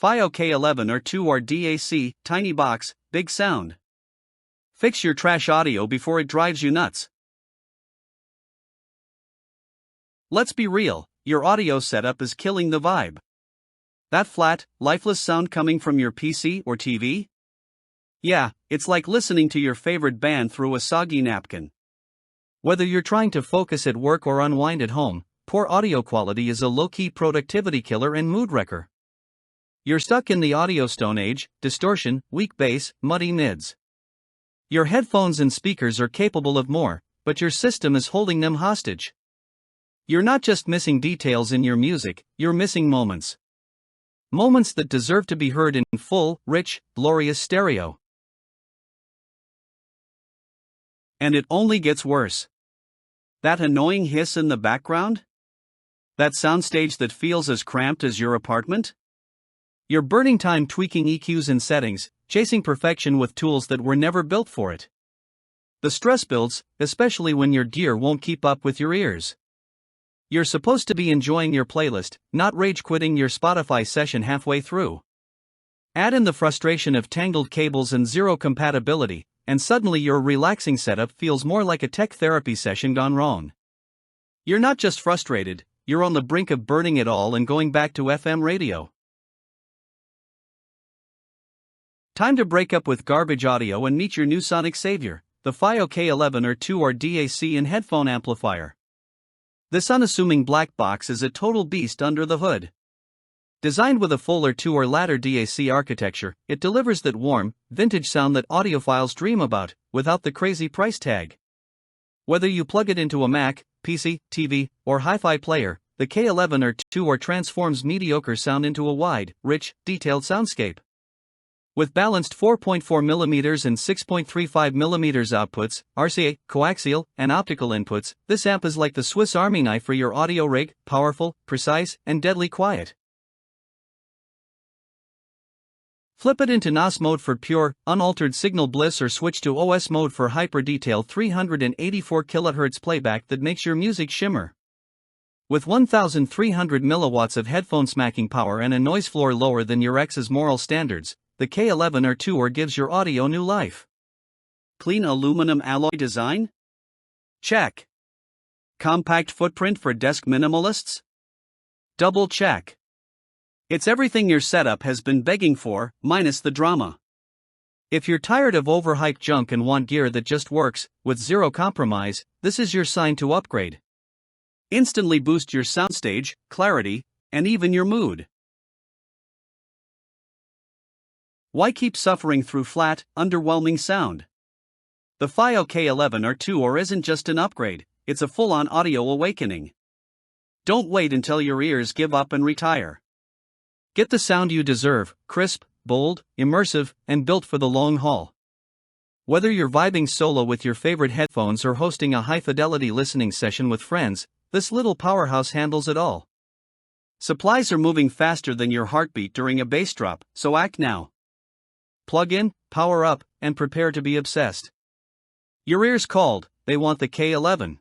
FiiO K11 R2R DAC, tiny box, big sound. Fix your trash audio before it drives you nuts. Let's be real, your audio setup is killing the vibe. That flat, lifeless sound coming from your PC or TV? Yeah, it's like listening to your favorite band through a soggy napkin. Whether you're trying to focus at work or unwind at home, poor audio quality is a low-key productivity killer and mood wrecker. You're stuck in the audio stone age: distortion, weak bass, muddy mids. Your headphones and speakers are capable of more, but your system is holding them hostage. You're not just missing details in your music, you're missing moments. Moments that deserve to be heard in full, rich, glorious stereo. And it only gets worse. That annoying hiss in the background? That soundstage that feels as cramped as your apartment? You're burning time tweaking EQs and settings, chasing perfection with tools that were never built for it. The stress builds, especially when your gear won't keep up with your ears. You're supposed to be enjoying your playlist, not rage quitting your Spotify session halfway through. Add in the frustration of tangled cables and zero compatibility, and suddenly your relaxing setup feels more like a tech therapy session gone wrong. You're not just frustrated, you're on the brink of burning it all and going back to FM radio. Time to break up with garbage audio and meet your new sonic savior, the FiiO K11 R2R DAC and headphone amplifier. This unassuming black box is a total beast under the hood. Designed with a full R2R ladder DAC architecture, it delivers that warm, vintage sound that audiophiles dream about, without the crazy price tag. Whether you plug it into a Mac, PC, TV, or hi-fi player, the K11 R2R transforms mediocre sound into a wide, rich, detailed soundscape. With balanced 4.4mm and 6.35mm outputs, RCA, Coaxial, and Optical inputs, this amp is like the Swiss Army knife for your audio rig: powerful, precise, and deadly quiet. Flip it into NOS mode for pure, unaltered signal bliss, or switch to OS mode for hyper-detail 384 kHz playback that makes your music shimmer. With 1,300 milliwatts of headphone smacking power and a noise floor lower than your ex's moral standards, the K11 R2R gives your audio new life. Clean aluminum alloy design? Check. Compact footprint for desk minimalists? Double check. It's everything your setup has been begging for, minus the drama. If you're tired of overhyped junk and want gear that just works, with zero compromise, this is your sign to upgrade. Instantly boost your soundstage, clarity, and even your mood. Why keep suffering through flat, underwhelming sound? The FiiO K11 R2R isn't just an upgrade, it's a full-on audio awakening. Don't wait until your ears give up and retire. Get the sound you deserve: crisp, bold, immersive, and built for the long haul. Whether you're vibing solo with your favorite headphones or hosting a high-fidelity listening session with friends, this little powerhouse handles it all. Supplies are moving faster than your heartbeat during a bass drop, so act now. Plug in, power up, and prepare to be obsessed. Your ears called, they want the K11.